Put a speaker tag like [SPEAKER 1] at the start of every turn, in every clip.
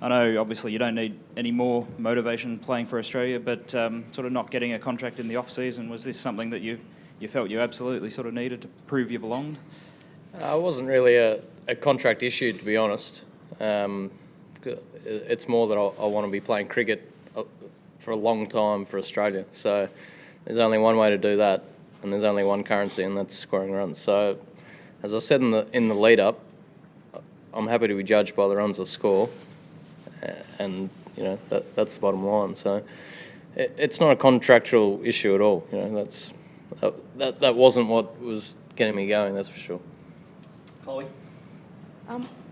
[SPEAKER 1] I know obviously you don't need any more motivation playing for Australia, but sort of not getting a contract in the off-season, was this something that you felt you absolutely sort of needed to prove you belonged?
[SPEAKER 2] It wasn't really a contract issue, to be honest. It's more that I want to be playing cricket for a long time for Australia. So there's only one way to do that, and there's only one currency, and that's scoring runs. So as I said in the lead-up, I'm happy to be judged by the runs I score, and that's the bottom line. So it's not a contractual issue at all. That wasn't what was getting me going. That's for sure.
[SPEAKER 3] Chloe?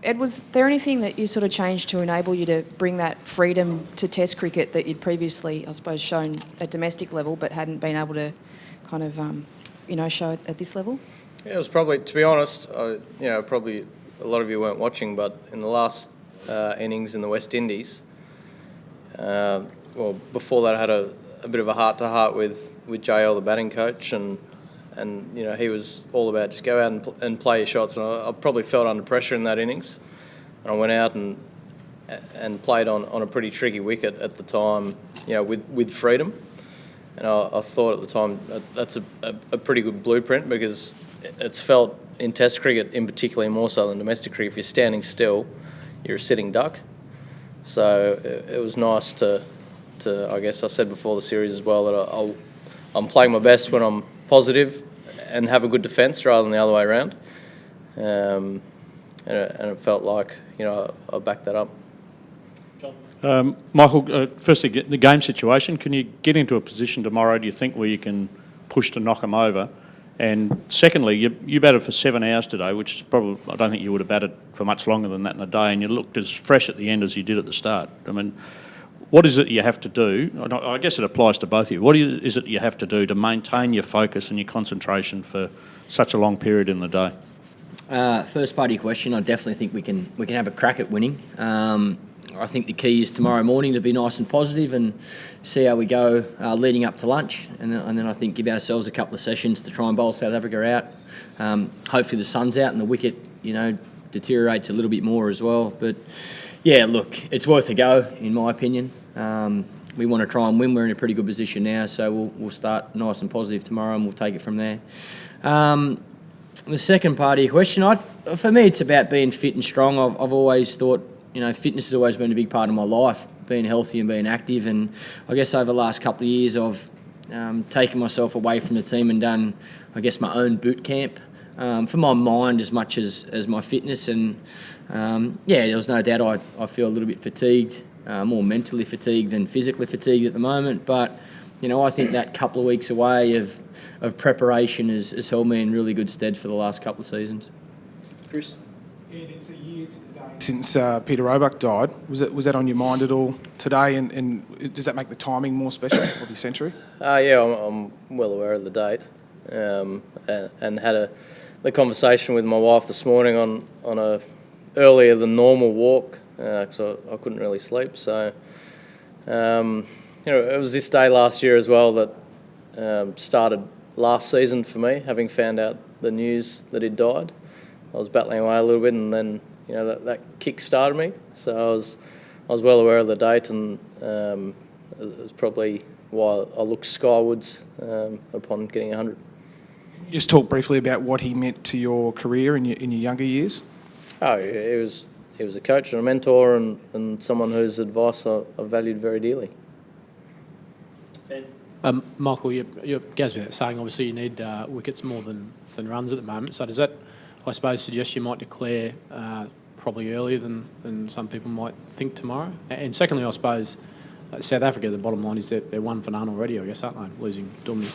[SPEAKER 4] Ed, was there anything that you sort of changed to enable you to bring that freedom to Test cricket that you'd previously, I suppose, shown at domestic level but hadn't been able to kind of, show at this level?
[SPEAKER 2] Yeah, it was probably, to be honest, probably a lot of you weren't watching, but in the last innings in the West Indies, before that I had a bit of a heart-to-heart with JL, the batting coach, and he was all about just go out and play your shots. And I probably felt under pressure in that innings. And I went out and played on a pretty tricky wicket at the time, with freedom. And I thought at the time that's a pretty good blueprint, because it's felt in Test cricket, in particular more so than domestic cricket, if you're standing still, you're a sitting duck. So it was nice to I guess I said before the series as well that I'm playing my best when I'm positive and have a good defence rather than the other way around. And it felt like, I backed that up.
[SPEAKER 3] John?
[SPEAKER 5] Michael, firstly, the game situation, can you get into a position tomorrow, do you think, where you can push to knock them over? And secondly, you batted for 7 hours today, which is probably, I don't think you would have batted for much longer than that in a day, and you looked as fresh at the end as you did at the start. I mean, what is it you have to do? I guess it applies to both of you. What is it you have to do to maintain your focus and your concentration for such a long period in the day?
[SPEAKER 6] First part of your question, I definitely think we can have a crack at winning. I think the key is tomorrow morning to be nice and positive and see how we go leading up to lunch, and then I think give ourselves a couple of sessions to try and bowl South Africa out. Hopefully the sun's out and the wicket, deteriorates a little bit more as well. But yeah, look, it's worth a go in my opinion. We want to try and win. We're in a pretty good position now, so we'll start nice and positive tomorrow, and we'll take it from there. The second part of your question, for me, it's about being fit and strong. I've always thought, fitness has always been a big part of my life, being healthy and being active. And I guess over the last couple of years, I've taken myself away from the team and done, I guess, my own boot camp for my mind as much as my fitness. And there was no doubt I feel a little bit fatigued, more mentally fatigued than physically fatigued at the moment. But, I think that couple of weeks away of preparation has held me in really good stead for the last couple of seasons.
[SPEAKER 3] Chris?
[SPEAKER 7] It's a year to the day since Peter Roebuck died. Was that on your mind at all today? And does that make the timing more special of your century?
[SPEAKER 2] I'm well aware of the date, and had the conversation with my wife this morning on a earlier than normal walk, because I couldn't really sleep. So it was this day last year as well that started last season for me, having found out the news that he'd died. I was battling away a little bit, and then that kick started me. So I was well aware of the date, and it was probably why I looked skywards upon getting 100.
[SPEAKER 7] Just talk briefly about what he meant to your career in your younger years.
[SPEAKER 2] Oh, he was a coach and a mentor, and someone whose advice I valued very dearly.
[SPEAKER 3] Michael, you're goes without saying, obviously you need wickets more than runs at the moment. So does that, I suppose, suggest you might declare probably earlier than some people might think tomorrow? And secondly, I suppose, South Africa, the bottom line is that they're 1 for none already, I guess, aren't they, losing Dummy?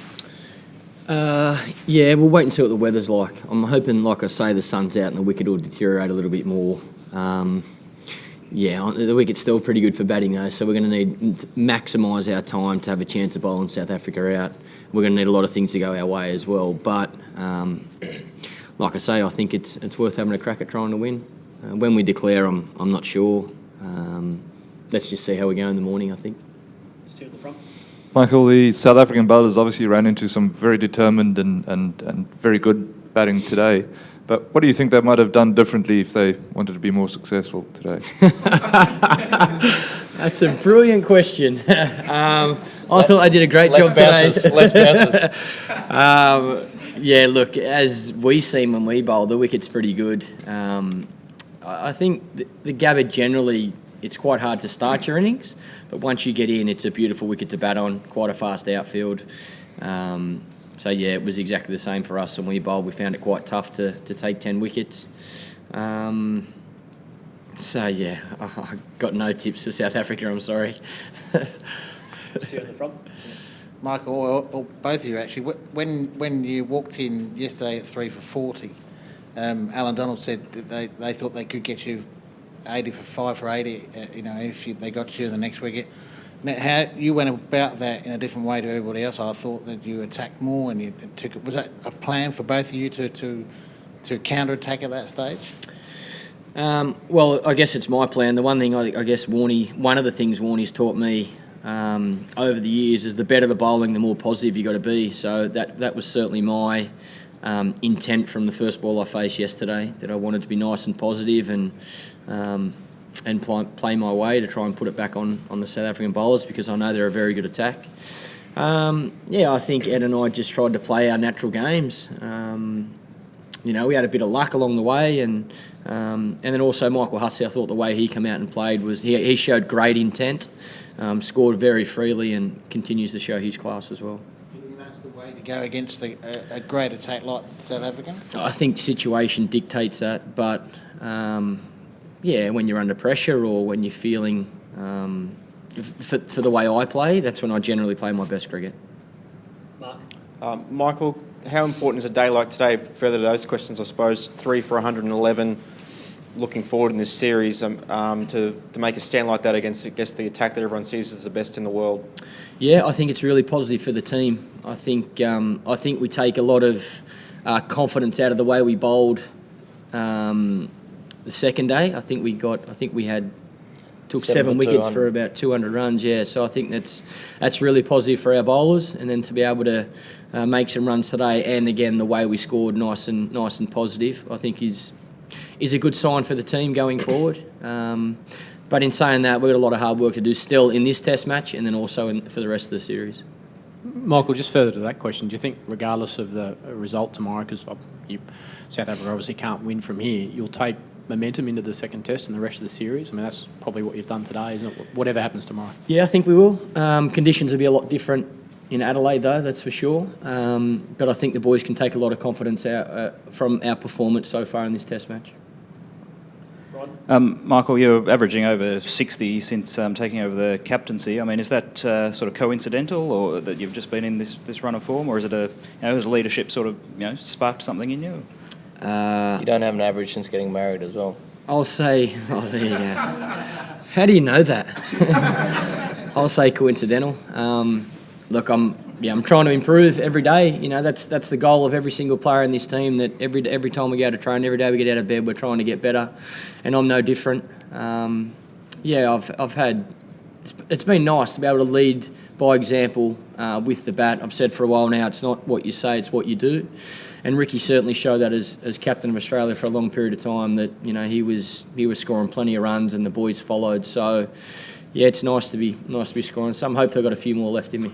[SPEAKER 6] We'll wait and see what the weather's like. I'm hoping, like I say, the sun's out and the wicket will deteriorate a little bit more. The wicket's still pretty good for batting though, so we're going to need to maximise our time to have a chance of bowling South Africa out. We're going to need a lot of things to go our way as well, but like I say, I think it's worth having a crack at trying to win. When we declare, I'm not sure. Let's just see how we go in the morning, I think.
[SPEAKER 3] Still at the front.
[SPEAKER 8] Michael, the South African bowlers obviously ran into some very determined and very good batting today. But what do you think they might have done differently if they wanted to be more successful today?
[SPEAKER 6] That's a brilliant question. I thought I did a great job today.
[SPEAKER 2] Less bounces.
[SPEAKER 6] Yeah, look, as we seen when we bowl, the wicket's pretty good. I think the Gabba generally, it's quite hard to start your innings, but once you get in, it's a beautiful wicket to bat on, quite a fast outfield. So, yeah, it was exactly the same for us when we bowled. We found it quite tough to take 10 wickets. So, yeah, I got no tips for South Africa, I'm sorry.
[SPEAKER 3] Steer at the front.
[SPEAKER 9] Michael, or both of you actually, when you walked in yesterday at 3 for 40, Alan Donald said that they thought they could get you 80 for 5 for 80, if they got you the next wicket. Now, how you went about that in a different way to everybody else. I thought that you attacked more and you took it. Was that a plan for both of you to counter-attack at that stage?
[SPEAKER 6] Well, I guess it's my plan. The one thing one of the things Warnie's taught me over the years is the better the bowling, the more positive you got to be. So that was certainly my intent from the first ball I faced yesterday, that I wanted to be nice and positive and play my way to try and put it back on the South African bowlers, because I know they're a very good attack. I think Ed and I just tried to play our natural games. We had a bit of luck along the way, and then also Michael Hussey, I thought the way he came out and played was he showed great intent, scored very freely, and continues to show his class as well.
[SPEAKER 9] Do you think that's the way to go against a great attack like South Africans?
[SPEAKER 6] I think situation dictates that, but when you're under pressure or when you're feeling, for the way I play, that's when I generally play my best cricket.
[SPEAKER 10] Michael, how important is a day like today? Further to those questions, I suppose, 3 for 111, looking forward in this series, to make a stand like that against the attack that everyone sees as the best in the world.
[SPEAKER 6] Yeah, I think it's really positive for the team. I think we take a lot of confidence out of the way we bowled the second day. I think we took 7 wickets for about 200 runs. Yeah, so I think that's really positive for our bowlers, and then to be able to make some runs today, and again the way we scored, nice and positive, I think is a good sign for the team going forward. But in saying that, we've got a lot of hard work to do still in this Test match, and then also for the rest of the series.
[SPEAKER 3] Michael, just further to that question, do you think regardless of the result tomorrow, because South Africa obviously can't win from here, you'll take momentum into the second Test and the rest of the series? I mean, that's probably what you've done today, isn't it? Whatever happens tomorrow.
[SPEAKER 6] Yeah, I think we will. Conditions will be a lot different in Adelaide, though, that's for sure. But I think the boys can take a lot of confidence out from our performance so far in this Test match.
[SPEAKER 1] Michael, you're averaging over 60 since taking over the captaincy. I mean, is that sort of coincidental, or that you've just been in this run of form, or is it has leadership sort of sparked something in you?
[SPEAKER 2] You don't have an average since getting married as well.
[SPEAKER 6] I'll say, there you go. How do you know that? I'll say coincidental. Look, I'm trying to improve every day. That's the goal of every single player in this team. That every time we go to train, every day we get out of bed, we're trying to get better, and I'm no different. It's been nice to be able to lead by example with the bat. I've said for a while now, it's not what you say, it's what you do. And Ricky certainly showed that as captain of Australia for a long period of time, that he was scoring plenty of runs and the boys followed. So yeah, it's nice to be scoring some. Hopefully I've got a few more left in me.